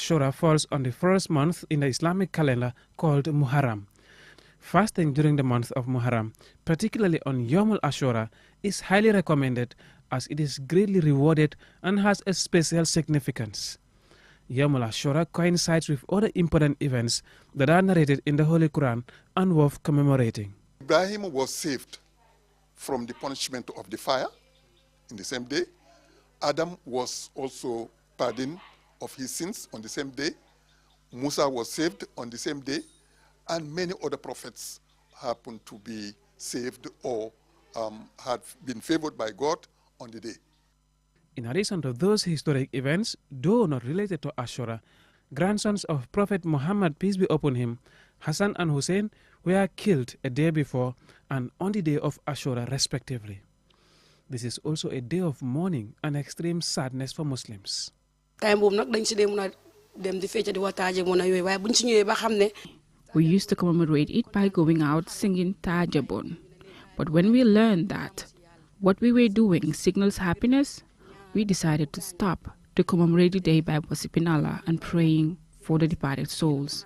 Ashura falls on the first month in the Islamic calendar called Muharram. Fasting during the month of Muharram, particularly on Yawmul Ashura, is highly recommended as it is greatly rewarded and has a special significance. Yawmul Ashura coincides with other important events that are narrated in the Holy Quran and worth commemorating. Ibrahim was saved from the punishment of the fire in the same day. Adam was also pardoned of his sins on the same day. Musa was saved on the same day. And many other prophets happened to be saved or had been favored by God on the day. In addition to those historic events, though not related to Ashura, grandsons of Prophet Muhammad, peace be upon him, Hassan and Hussein, were killed a day before and on the day of Ashura respectively. This is also a day of mourning and extreme sadness for Muslims. We used to commemorate it by going out singing Tajabon. But when we learned that what we were doing signals happiness, we decided to stop to commemorate the day by worshiping Allah and praying for the departed souls.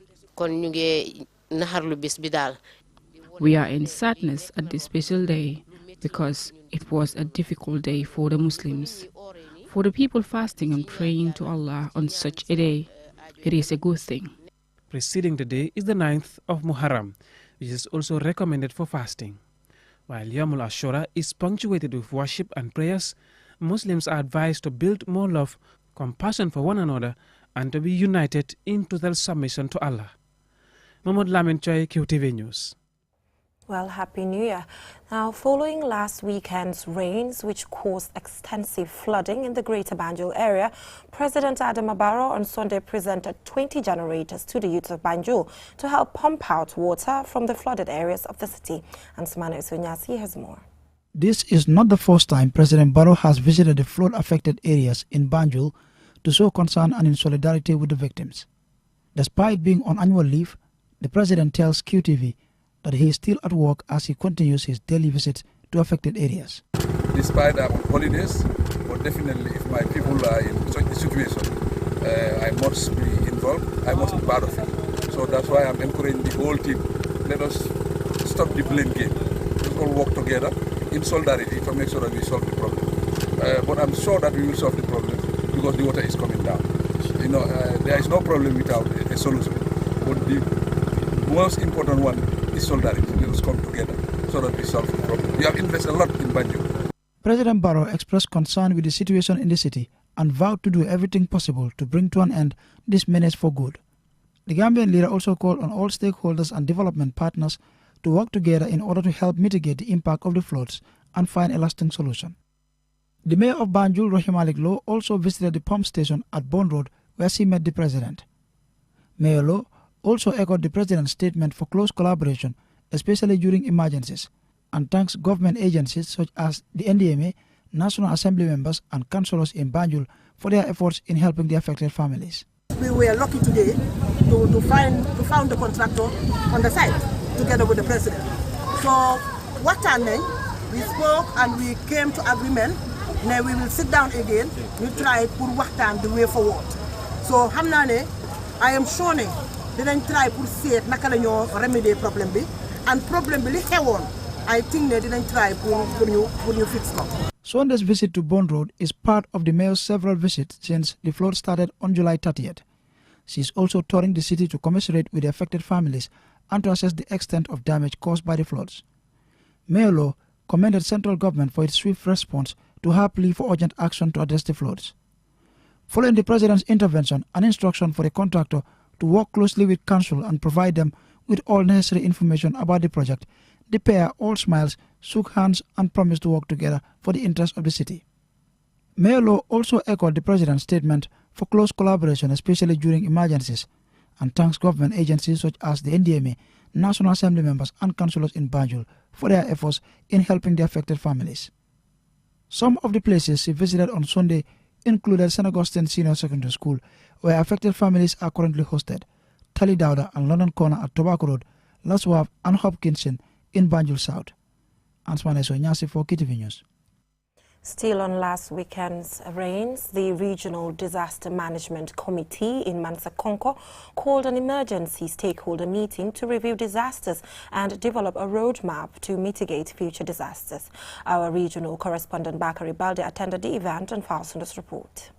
We are in sadness at this special day because it was a difficult day for the Muslims. For the people fasting and praying to Allah on such a day, it is a good thing. Preceding the day is the 9th of Muharram, which is also recommended for fasting. While Yawmul Ashura is punctuated with worship and prayers, Muslims are advised to build more love, compassion for one another, and to be united in total submission to Allah. Mahmoud Lamin Choi, QTV News. Well, Happy New Year. Now, following last weekend's rains, which caused extensive flooding in the Greater Banjul area, President Adama Barrow on Sunday presented 20 generators to the youth of Banjul to help pump out water from the flooded areas of the city. And Sumana Isunyasi has more. This is not the first time President Barrow has visited the flood-affected areas in Banjul to show concern and in solidarity with the victims. Despite being on annual leave, the President tells QTV that he is still at work as he continues his daily visits to affected areas. Despite I'm on holidays, but definitely if my people are in such a situation, I must be involved, I must be part of it. So that's why I'm encouraging the whole team. Let us stop the blame game. Let's all work together in solidarity to make sure that we solve the problem. But I'm sure that we will solve the problem because the water is coming down. You know, there is no problem without a solution. But the most important one is solidarity. We must come together so that we solve the problem. We have invested a lot in Banjul. President Barrow expressed concern with the situation in the city and vowed to do everything possible to bring to an end this menace for good. The Gambian leader also called on all stakeholders and development partners to work together in order to help mitigate the impact of the floods and find a lasting solution. The mayor of Banjul, Rohim Malik Lowe, also visited the pump station at Bond Road where she met the president. Mayor Lowe also echoed the president's statement for close collaboration, especially during emergencies, and thanks government agencies such as the NDMA, National Assembly members and councillors in Banjul for their efforts in helping the affected families. We were lucky today to find the contractor on the site together with the president. So what time we spoke and we came to agreement. Now we will sit down again. We try to work time the way forward. So I am sure didn't try to see it naka lañu remedy problem bi and problem bi li xewon I think they didn't try to fix it. Sunday's visit to Bond Road is part of the mayor's several visits since the flood started on July 30th. She is also touring the city to commiserate with the affected families and to assess the extent of damage caused by the floods. Mayor Lowe commended central government for its swift response to her plea for urgent action to address the floods. Following the president's intervention and instruction for the contractor to work closely with council and provide them with all necessary information about the project, the pair, all smiles, shook hands and promised to work together for the interest of the city. Mayor Lowe also echoed the president's statement for close collaboration, especially during emergencies, and thanks government agencies such as the NDMA, National Assembly members and councillors in Banjul for their efforts in helping the affected families. Some of the places she visited on Sunday included St. Augustine Senior Secondary School, where affected families are currently hosted, Tally Dowda and London Corner at Tobacco Road, Laswab and Hopkinson in Banjul South. Ansmane Sonyasi for KTV News. Still on last weekend's rains, the Regional Disaster Management Committee in Mansa Konko called an emergency stakeholder meeting to review disasters and develop a roadmap to mitigate future disasters. Our regional correspondent Bakari Balde attended the event and files on this report.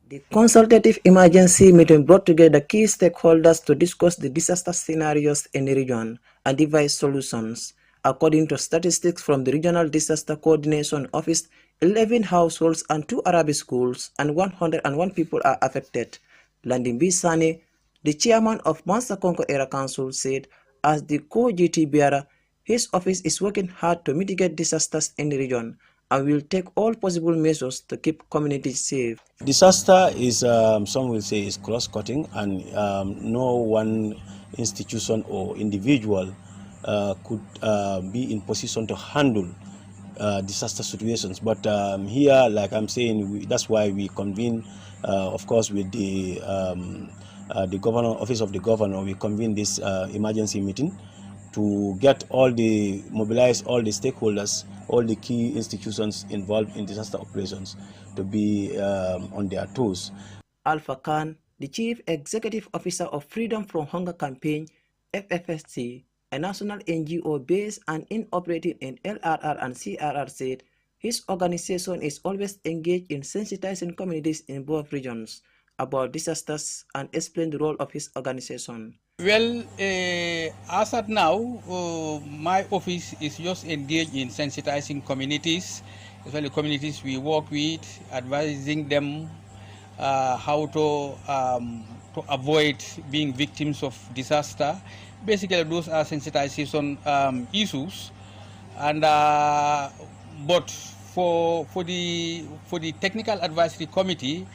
The consultative emergency meeting brought together key stakeholders to discuss the disaster scenarios in the region and devise solutions. According to statistics from the Regional Disaster Coordination Office, 11 households and 2 Arabic schools and 101 people are affected. Landing Bisani, the chairman of Mansa Konko Area Council, said as the co-GT bearer, his office is working hard to mitigate disasters in the region and will take all possible measures to keep communities safe. Disaster is, some will say, is cross-cutting, and no one institution or individual could be in position to handle disaster situations. But here, like I'm saying, that's why we convene, of course, with the governor, office of the governor. We convene this emergency meeting to mobilize all the stakeholders, all the key institutions involved in disaster operations to be on their toes. Alpha Khan, the Chief Executive Officer of Freedom from Hunger Campaign, FFSC, a national NGO based and operating in LRR and CRR, said his organization is always engaged in sensitizing communities in both regions about disasters and explained the role of his organization. Well, as at now, my office is just engaged in sensitizing communities, especially communities we work with, advising them how to avoid being victims of disaster. Basically, those are sensitization issues, and but for the technical advisory committee,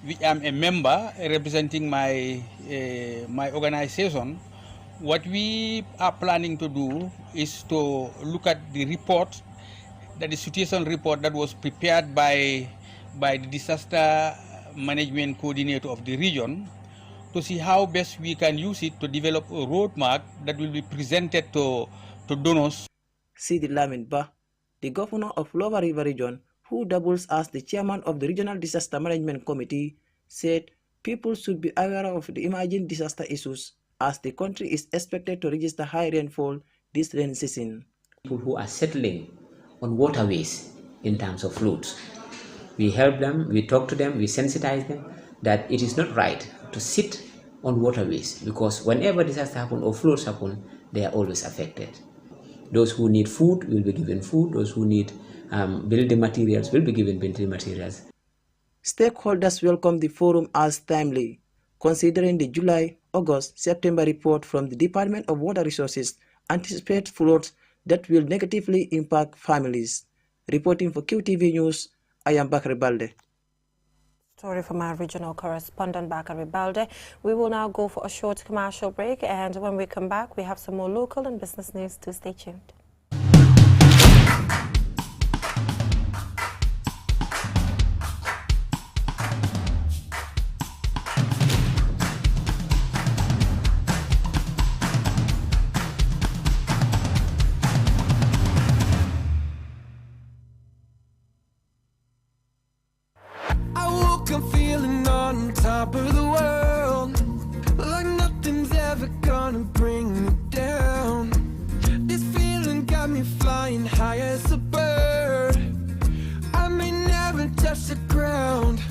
which I'm a member representing my my organization, what we are planning to do is to look at the report, the situation report that was prepared by the disaster management coordinator of the region, to see how best we can use it to develop a roadmap that will be presented to donors. Sidi Lamin Ba, the governor of Lower River Region, who doubles as the chairman of the Regional Disaster Management Committee, said people should be aware of the emerging disaster issues as the country is expected to register high rainfall this rainy season. People who are settling on waterways in terms of floods, we help them, we talk to them, we sensitize them that it is not right to sit on waterways, because whenever disaster happen or floods happen, they are always affected. Those who need food will be given food. Those who need building materials will be given building materials. Stakeholders welcome the forum as timely, considering the July, August, September report from the Department of Water Resources anticipates floods that will negatively impact families. Reporting for QTV News, I am Bakari Balde. Story from our regional correspondent Bakari Balde. We will now go for a short commercial break, and when we come back, we have some more local and business news to stay tuned. I'm feeling on top of the world, like nothing's ever gonna bring me down. This feeling got me flying high as a bird. I may never touch the ground.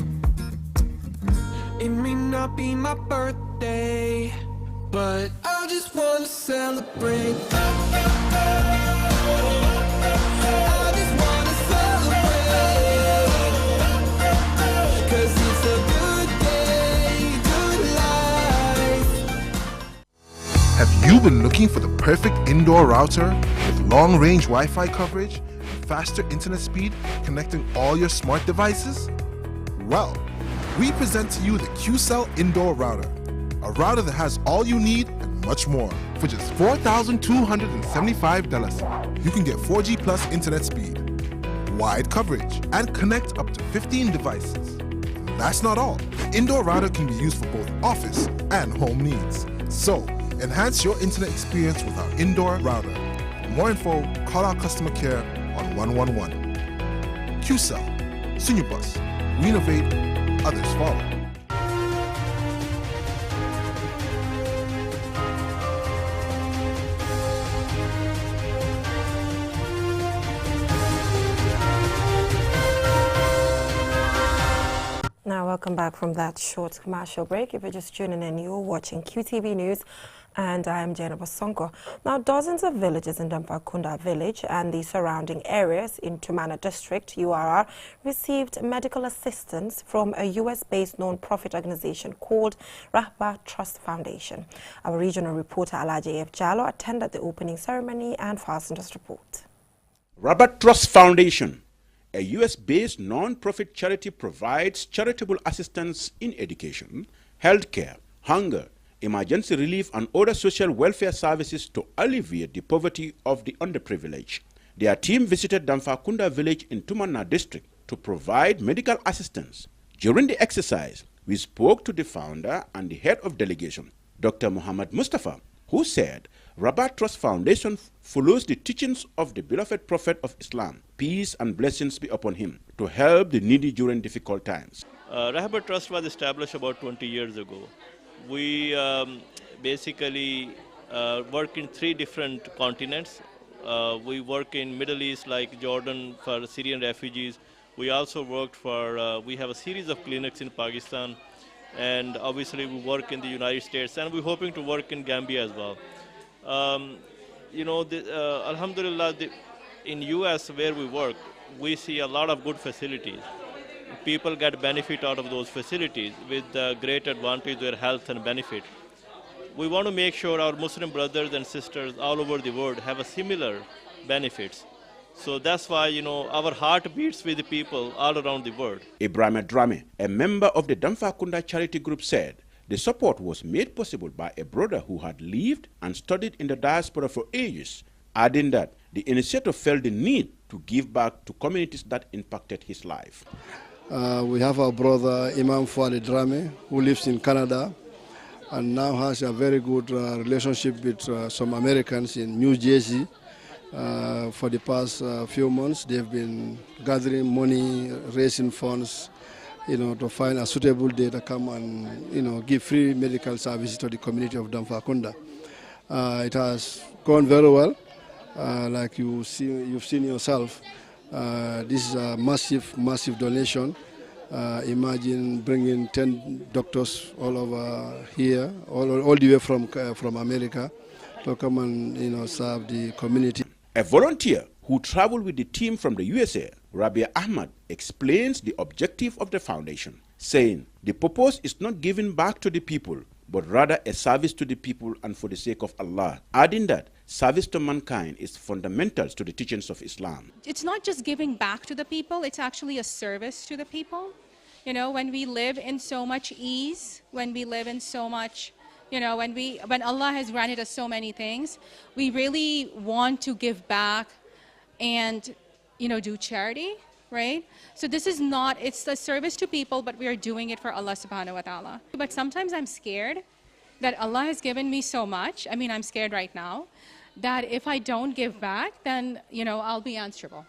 It may not be my birthday, but I just wanna celebrate. Have you been looking for the perfect indoor router with long-range Wi-Fi coverage and faster internet speed connecting all your smart devices? Well, we present to you the QCell Indoor Router, a router that has all you need and much more. For just $4,275, you can get 4G plus internet speed, wide coverage, and connect up to 15 devices. That's not all. The indoor router can be used for both office and home needs. So, enhance your internet experience with our indoor router. For more info, call our customer care on 111. QCell, Sinubus. We innovate, others follow. Now, welcome back from that short commercial break. If you're just tuning in, you're watching QTV News, and I am Jennifer Sonko. Now, dozens of villages in Damfakunda village and the surrounding areas in Tumana district, URR, received medical assistance from a US-based non-profit organization called Rahba Trust Foundation. Our regional reporter Alaji F. Jallo attended the opening ceremony and fastened this report. Rahba Trust Foundation, a US-based non-profit charity, provides charitable assistance in education, healthcare, hunger, emergency relief, and other social welfare services to alleviate the poverty of the underprivileged. Their team visited Damfakunda village in Tumana district to provide medical assistance. During the exercise, we spoke to the founder and the head of delegation, Dr. Muhammad Mustafa, who said Rahba Trust Foundation follows the teachings of the beloved Prophet of Islam, peace and blessings be upon him, to help the needy during difficult times. Rahba Trust was established about 20 years ago. We basically work in 3 different continents. We work in Middle East like Jordan for Syrian refugees. We also worked for, we have a series of clinics in Pakistan, and obviously we work in the United States, and we're hoping to work in Gambia as well. Alhamdulillah, in US where we work, we see a lot of good facilities. People get benefit out of those facilities with great advantage to their health and benefit. We want to make sure our Muslim brothers and sisters all over the world have a similar benefits. So that's why, our heart beats with the people all around the world. Ibrahim Drame, a member of the Damfakunda charity group, said the support was made possible by a brother who had lived and studied in the diaspora for ages, adding that the initiator felt the need to give back to communities that impacted his life. We have our brother Imam Fuad Drame, who lives in Canada and now has a very good relationship with some Americans in New Jersey. For the past few months, they've been gathering money, raising funds, to find a suitable day to come and, give free medical services to the community of Damfakunda. It has gone very well. Like you've seen yourself, this is a massive donation. Imagine bringing 10 doctors all over here, all the way from America, to come and serve the community. A volunteer who traveled with the team from the USA, Rabia Ahmad, explains the objective of the foundation, saying the purpose is not giving back to the people, but rather a service to the people and for the sake of Allah, adding that service to mankind is fundamental to the teachings of Islam. It's not just giving back to the people, it's actually a service to the people. When we live in so much ease, when we live in so much, when Allah has granted us so many things, we really want to give back and, do charity, right? So this is not, it's a service to people, but we are doing it for Allah subhanahu wa ta'ala. But sometimes I'm scared that Allah has given me so much. I'm scared right now that if I don't give back, then, I'll be answerable.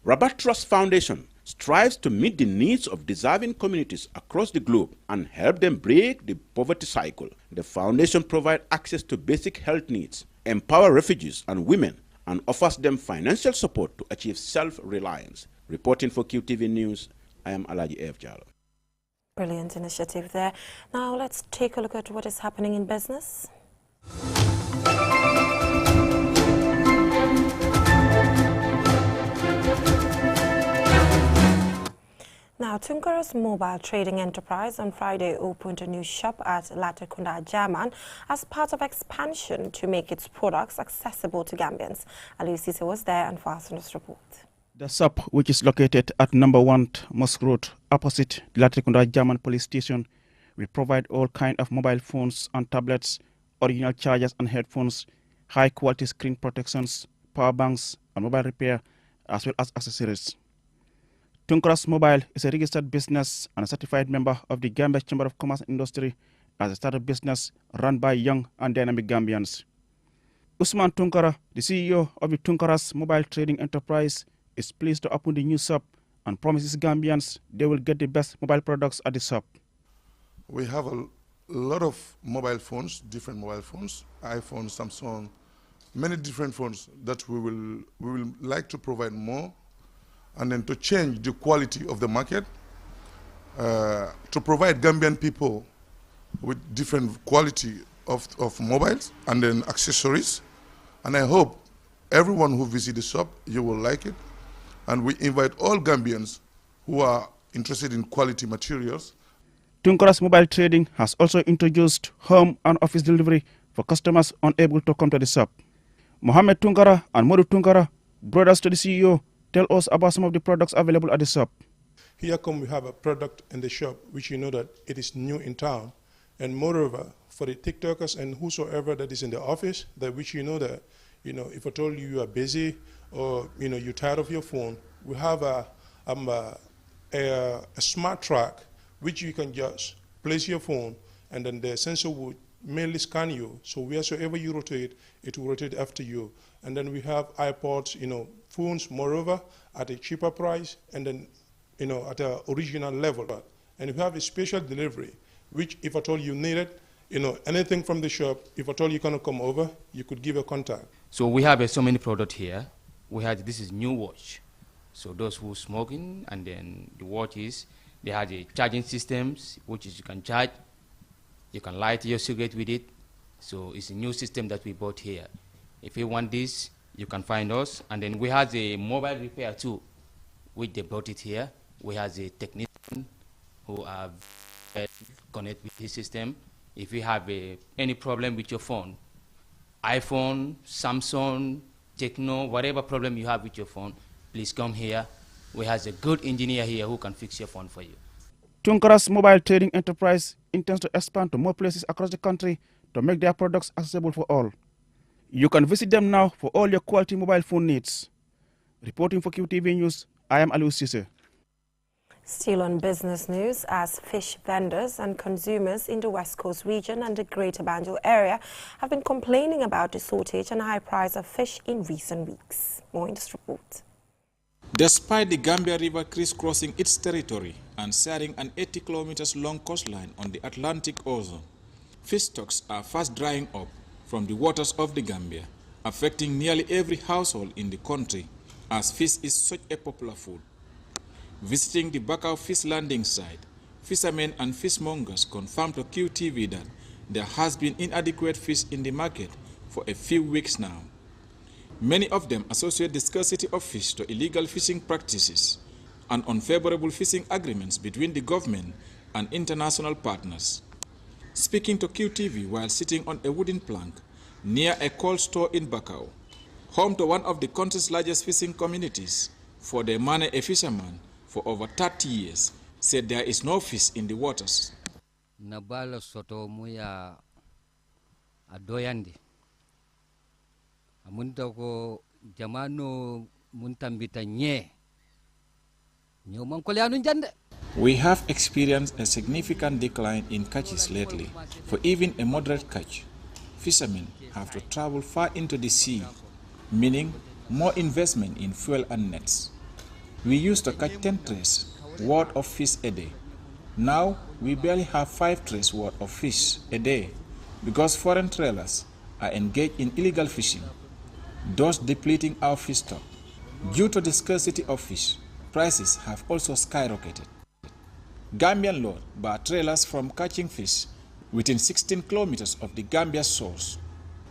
Rahba Trust Foundation strives to meet the needs of deserving communities across the globe and help them break the poverty cycle. The foundation provides access to basic health needs, empower refugees and women, and offers them financial support to achieve self-reliance. Reporting for QTV News, I am Alaji F. Jallo. Brilliant initiative there. Now let's take a look at what is happening in business. Now, Tunkara's mobile trading enterprise on Friday opened a new shop at Latrikunda, German, as part of expansion to make its products accessible to Gambians. Ali Sise was there and fastened this report. The shop, which is located at number 1 Mosque Road, opposite the Latrikunda German police station, will provide all kinds of mobile phones and tablets, original chargers and headphones, high-quality screen protections, power banks, and mobile repair, as well as accessories. Tunkara's Mobile is a registered business and a certified member of the Gambia Chamber of Commerce and Industry as a startup business run by young and dynamic Gambians. Usman Tunkara, the CEO of the Tunkara's Mobile Trading Enterprise, is pleased to open the new shop and promises Gambians they will get the best mobile products at the shop. We have a lot of mobile phones, different mobile phones, iPhone, Samsung, many different phones that we will like to provide more, and then to change the quality of the market, to provide Gambian people with different quality of mobiles and then accessories. And I hope everyone who visits the shop, you will like it. And we invite all Gambians who are interested in quality materials. Tunkara's Mobile Trading has also introduced home and office delivery for customers unable to come to the shop. Mohammed Tunkara and Modu Tunkara, brothers to the CEO, tell us about some of the products available at the shop. Here we have a product in the shop which you know that it is new in town. And moreover, for the TikTokers and whosoever that is in the office, that which you know that, if I told you are busy or, you're tired of your phone, we have a smart track which you can just place your phone and then the sensor would mainly scan you. So wheresoever you rotate, it will rotate after you. And then we have iPods, phones, moreover, at a cheaper price and then, at an original level. And we have a special delivery, which if at all you need it, anything from the shop, if at all you cannot come over, you could give a contact. So we have so many products here. This is new watch. So those who smoking, and then the watches, they have the charging systems, which is you can charge, you can light your cigarette with it. So it's a new system that we bought here. If you want this, you can find us. And then we have a mobile repair too, which they brought it here. We have a technician who are connect with this system. If you have any problem with your phone, iPhone, Samsung, Techno, whatever problem you have with your phone, please come here. We have a good engineer here who can fix your phone for you. Tunkara's Mobile Trading Enterprise intends to expand to more places across the country to make their products accessible for all. You can visit them now for all your quality mobile phone needs. Reporting for QTV News, I am Aliou Cisse. Still on business news, as fish vendors and consumers in the West Coast region and the Greater Banjul area have been complaining about the shortage and high price of fish in recent weeks. More in this report. Despite the Gambia River crisscrossing its territory and sharing an 80 kilometers long coastline on the Atlantic Ocean, fish stocks are fast drying up from the waters of the Gambia, affecting nearly every household in the country as fish is such a popular food. Visiting the Bakau fish landing site, fishermen and fishmongers confirmed to QTV that there has been inadequate fish in the market for a few weeks now. Many of them associate the scarcity of fish to illegal fishing practices and unfavorable fishing agreements between the government and international partners. Speaking to QTV while sitting on a wooden plank near a cold store in Bakau, home to one of the country's largest fishing communities, Fode Mane, a fisherman for over 30 years, said there is no fish in the waters. Nabala soto muya adoyandi. Amunta ko jamano muntambita nye. We have experienced a significant decline in catches lately. For even a moderate catch, fishermen have to travel far into the sea, meaning more investment in fuel and nets. We used to catch 10 trays worth of fish a day. Now we barely have 5 trays worth of fish a day because foreign trailers are engaged in illegal fishing, thus depleting our fish stock. Due to the scarcity of fish, prices have also skyrocketed. Gambian law barred trailers from catching fish within 16 kilometers of the Gambia source.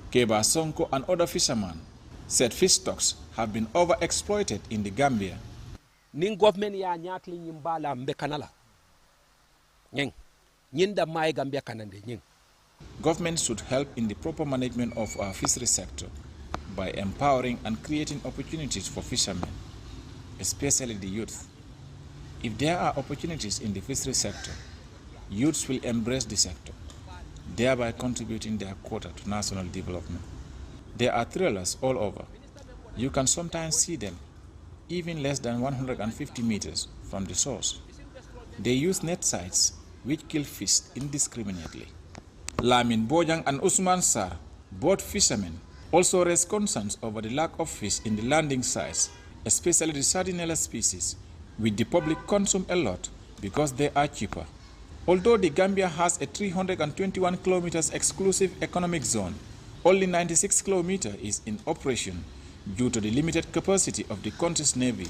Keba Sonko and other fishermen said fish stocks have been overexploited in the Gambia. Ning government ya nyakli nyimbala mbekanala. Nyeng. Nyinda mai Gambia kanande nyeng. Government should help in the proper management of our fishery sector by empowering and creating opportunities for fishermen, especially the youth. If there are opportunities in the fishery sector, youths will embrace the sector, thereby contributing their quota to national development. There are trailers all over. You can sometimes see them even less than 150 meters from the source. They use net sites which kill fish indiscriminately. Lamin Bojang and Usman Sar, both fishermen, also raised concerns over the lack of fish in the landing sites, especially the Sardinella species, which the public consume a lot because they are cheaper. Although the Gambia has a 321 kilometers exclusive economic zone, only 96 kilometers is in operation due to the limited capacity of the country's navy,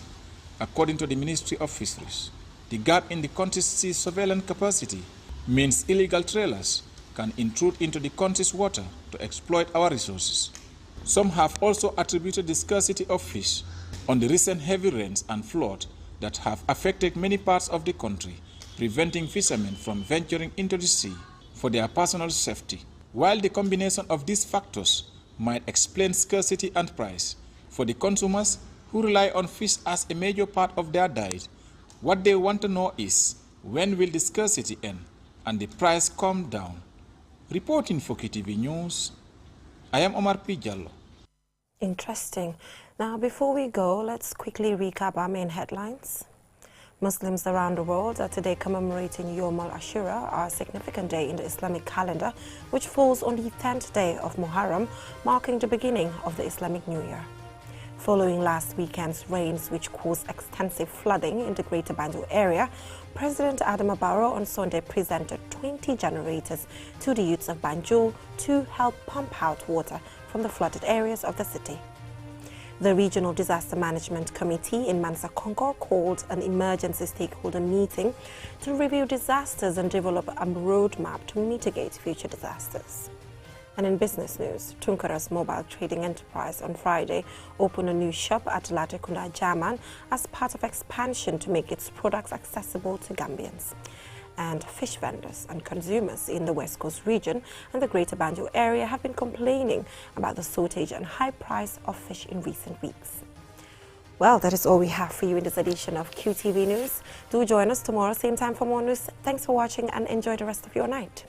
according to the Ministry of Fisheries. The gap in the country's sea surveillance capacity means illegal trailers can intrude into the country's water to exploit our resources. Some have also attributed the scarcity of fish on the recent heavy rains and flood that have affected many parts of the country, preventing fishermen from venturing into the sea for their personal safety. While the combination of these factors might explain scarcity and price, for the consumers who rely on fish as a major part of their diet, what they want to know is when will the scarcity end and the price come down. Reporting for KTV News, I am Omar P. Jallo. Interesting. Now, before we go, let's quickly recap our main headlines. Muslims around the world are today commemorating Yom al-Ashura, a significant day in the Islamic calendar, which falls on the 10th day of Muharram, marking the beginning of the Islamic New Year. Following last weekend's rains, which caused extensive flooding in the Greater Banjul area, President Adama Barrow on Sunday presented 20 generators to the youths of Banjul to help pump out water from the flooded areas of the city. The Regional Disaster Management Committee in Mansa Kongo called an emergency stakeholder meeting to review disasters and develop a roadmap to mitigate future disasters. And in business news, Tunkara's mobile trading enterprise on Friday opened a new shop at Latrikunda Jaman as part of expansion to make its products accessible to Gambians. And fish vendors and consumers in the West Coast region and the Greater Banjul area have been complaining about the shortage and high price of fish in recent weeks. Well, that is all we have for you in this edition of QTV News. Do join us tomorrow, same time for more news. Thanks for watching and enjoy the rest of your night.